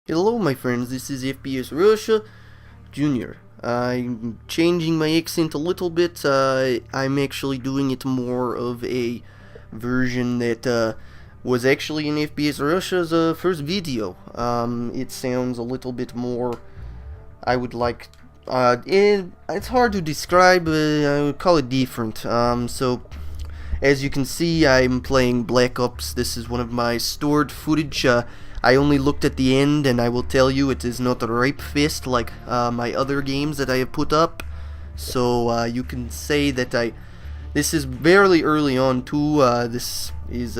Hello my friends, this is FPS Russia Jr. I'm changing my accent a little bit. I'm actually doing it more of a version that was actually in FPS Russia's first video. It sounds a little bit more, I would like, it's hard to describe, I would call it different. So as you can see, I'm playing Black Ops. This is one of my stored footage. I only looked at the end, and I will tell you it is not a rape fest like my other games that I have put up. So you can say that this is very early on too. This is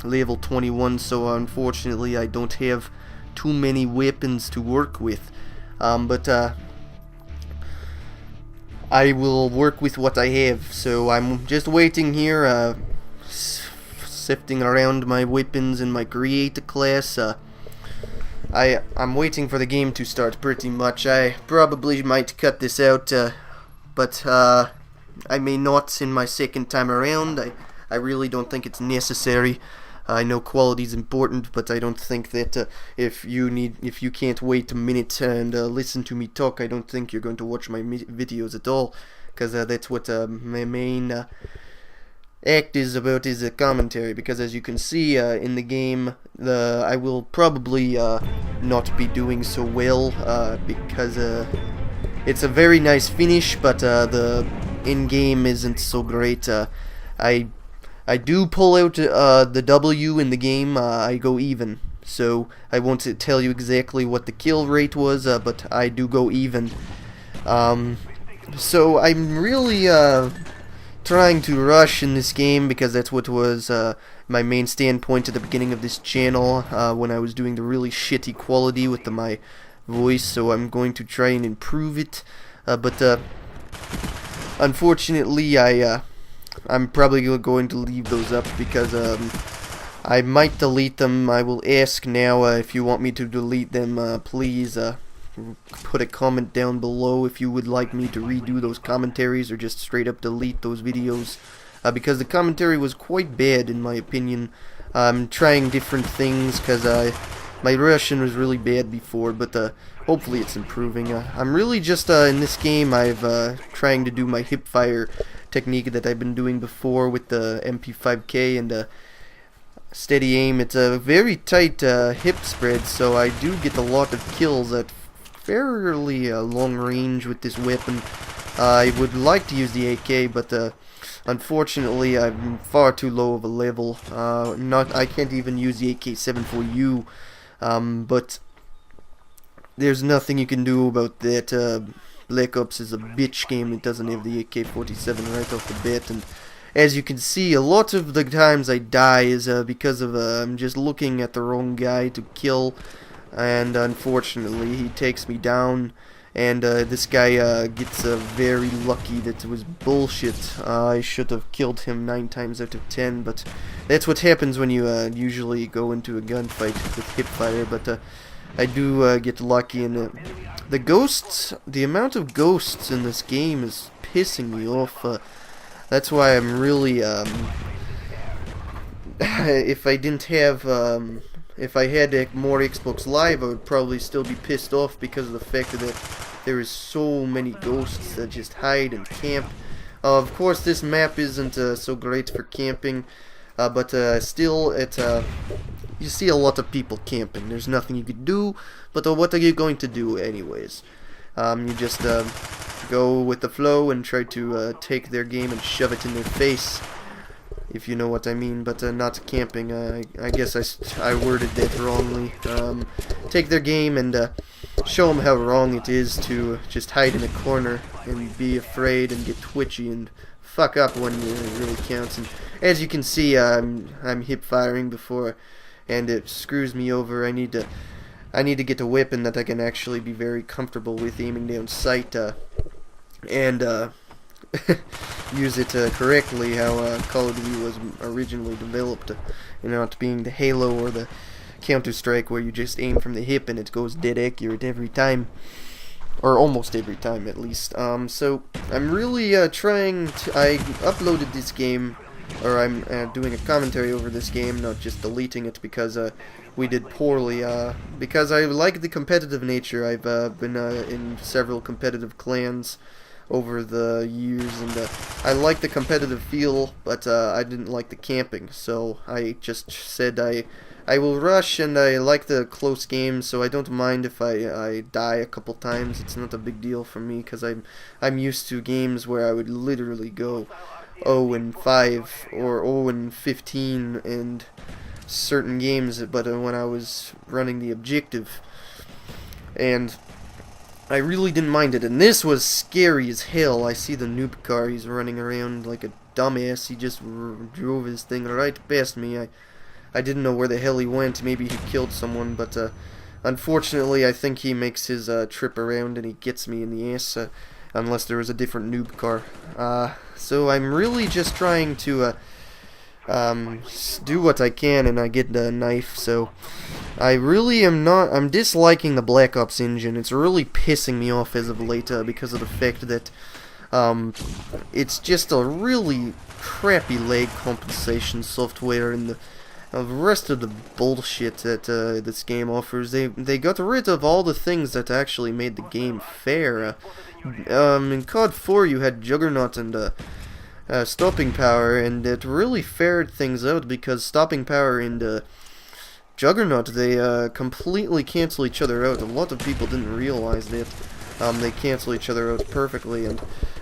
level 21, so unfortunately I don't have too many weapons to work with. But I will work with what I have. So I'm just waiting here. Sifting around my weapons in my creator class. I'm waiting for the game to start pretty much. I probably might cut this out, but I may not in my second time around. I really don't think it's necessary. I know quality is important, but I don't think that if you can't wait a minute and listen to me talk, I don't think you're going to watch my videos at all, because that's what my main act is about, is a commentary. Because as you can see in the game, I will probably not be doing so well because it's a very nice finish, but the in-game isn't so great. I do pull out the W in the game. I go even, so I won't tell you exactly what the kill rate was, but I do go even. So I'm really trying to rush in this game, because that's what was my main standpoint at the beginning of this channel when I was doing the really shitty quality with my voice. So I'm going to try and improve it, but unfortunately I'm probably going to leave those up, because I might delete them. I will ask now if you want me to delete them. Please put a comment down below if you would like me to redo those commentaries, or just straight up delete those videos, because the commentary was quite bad in my opinion. I'm trying different things, because my Russian was really bad before, but hopefully it's improving. I'm really just in this game I've trying to do my hip fire technique that I've been doing before with the MP5K and steady aim. It's a very tight hip spread, so I do get a lot of kills at fairly long range with this weapon. I would like to use the AK, but unfortunately I'm far too low of a level. I can't even use the AK-74U, but there's nothing you can do about that. Black Ops is a bitch game. It doesn't have the AK-47 right off the bat, and as you can see, a lot of the times I die is because of I'm just looking at the wrong guy to kill, and unfortunately he takes me down, and this guy gets very lucky. That was bullshit. I should have killed him 9 times out of 10, but that's what happens when you usually go into a gunfight with hipfire. But I do get lucky, and the ghosts, the amount of ghosts in this game is pissing me off. That's why I'm really if I didn't have if I had more Xbox Live, I would probably still be pissed off, because of the fact that there is so many ghosts that just hide and camp. Of course, this map isn't so great for camping, but still, you see a lot of people camping. There's nothing you could do, but what are you going to do anyways? You just go with the flow and try to take their game and shove it in their face, if you know what I mean. But not camping. I guess I worded that wrongly. Take their game and show them how wrong it is to just hide in a corner and be afraid and get twitchy and fuck up when it really counts. And as you can see, I'm hip firing before, and it screws me over. I need to get a weapon that I can actually be very comfortable with aiming down sight, and use it correctly, how Call of Duty was originally developed, not being the Halo or the Counter-Strike where you just aim from the hip and it goes dead accurate every time, or almost every time at least. So I'm really trying to. I uploaded this game I'm doing a commentary over this game, not just deleting it because we did poorly. Because I like the competitive nature. I've been in several competitive clans over the years, and I like the competitive feel, but I didn't like the camping, so I just said I will rush, and I like the close games, so I don't mind if I die a couple times. It's not a big deal for me, because I'm used to games where I would literally go 0-5 or 0-15 in certain games, but when I was running the objective, and I really didn't mind it, and this was scary as hell. I see the noob car, he's running around like a dumbass. He just drove his thing right past me. I didn't know where the hell he went. Maybe he killed someone, but unfortunately I think he makes his trip around and he gets me in the ass, unless there was a different noob car. So I'm really just trying to do what I can, and I get the knife, so I really am not, I'm disliking the Black Ops engine. It's really pissing me off as of late, because of the fact that it's just a really crappy lag compensation software, and the rest of the bullshit that this game offers. They got rid of all the things that actually made the game fair. In COD 4 you had Juggernaut and stopping power, and it really fared things out, because stopping power and Juggernaut, they completely cancel each other out. A lot of people didn't realize that. They cancel each other out perfectly, and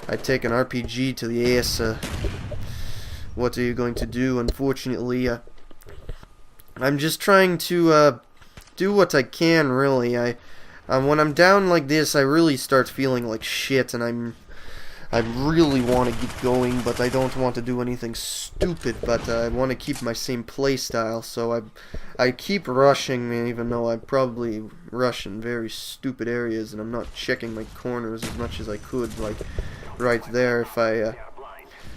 I take an RPG to the ass. What are you going to do? Unfortunately, I'm just trying to do what I can, really. When I'm down like this, I really start feeling like shit, and I really want to get going, but I don't want to do anything stupid, but I want to keep my same playstyle, so I keep rushing, even though I probably rush in very stupid areas, and I'm not checking my corners as much as I could, like right there. If I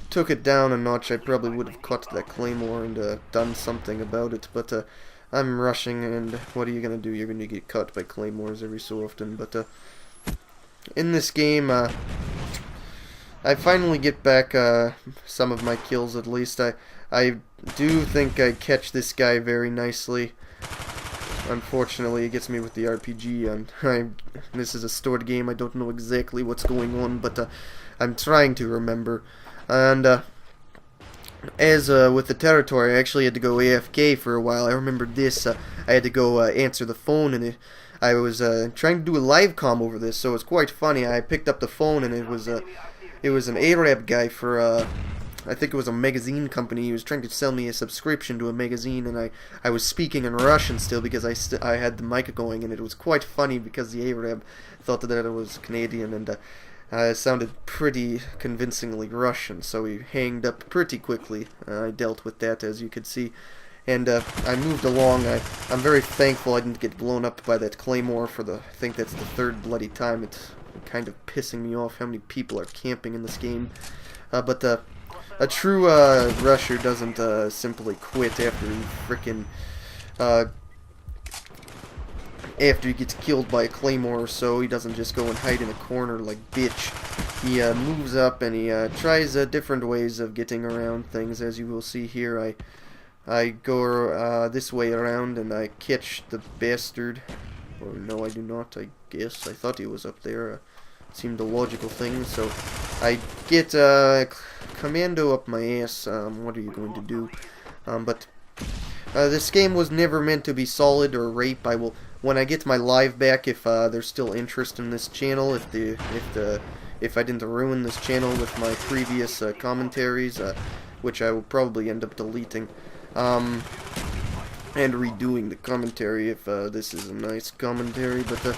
took it down a notch, I probably would have caught that claymore and done something about it, but I'm rushing, and what are you going to do? You're going to get caught by claymores every so often, but in this game, I finally get back some of my kills, at least. I do think I catch this guy very nicely. Unfortunately, it gets me with the RPG, and this is a stored game. I don't know exactly what's going on, but I'm trying to remember. And as with the territory, I actually had to go AFK for a while. I remembered this. I had to go answer the phone, and I was trying to do a live comm over this, so it's quite funny. I picked up the phone, and it was an Arab guy for, I think it was a magazine company. He was trying to sell me a subscription to a magazine, and I was speaking in Russian still, because I had the mic going, and it was quite funny because the Arab thought that I was Canadian, and it sounded pretty convincingly Russian, so he hanged up pretty quickly. I dealt with that, as you could see, and I moved along. I'm very thankful I didn't get blown up by that claymore for I think that's the third bloody time. It's kind of pissing me off how many people are camping in this game, but a true rusher doesn't simply quit after he frickin' after he gets killed by a claymore or so. He doesn't just go and hide in a corner like bitch. He moves up, and he tries different ways of getting around things. As you will see here, I go this way around, and I catch the bastard. Or no, I do not, I guess. I thought he was up there. Seemed a logical thing, so I get commando up my ass. What are you going to do? But this game was never meant to be solid or rape. When I get my live back, if there's still interest in this channel, if I didn't ruin this channel with my previous commentaries, which I will probably end up deleting, and redoing the commentary if this is a nice commentary, but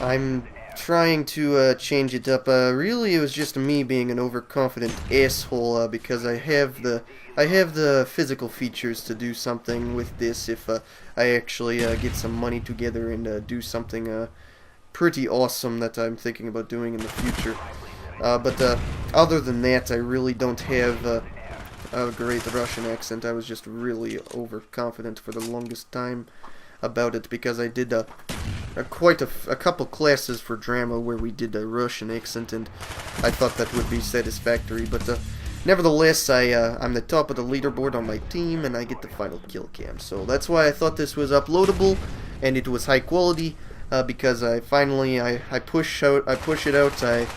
I'm trying to change it up. Really, it was just me being an overconfident asshole, because I have the physical features to do something with this if I actually get some money together and do something pretty awesome that I'm thinking about doing in the future. But other than that, I really don't have a great Russian accent. I was just really overconfident for the longest time about it, because I did quite a couple classes for drama where we did a Russian accent, and I thought that would be satisfactory, but nevertheless, I'm the top of the leaderboard on my team, and I get the final kill cam. So that's why I thought this was uploadable, and it was high quality, because I finally, I push it out, I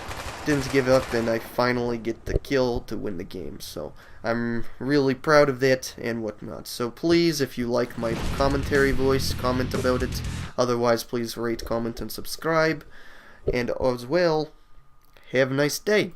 didn't give up, and I finally get the kill to win the game. So I'm really proud of that and whatnot. So please, if you like my commentary voice, comment about it. Otherwise, please rate, comment, and subscribe. And as well, have a nice day.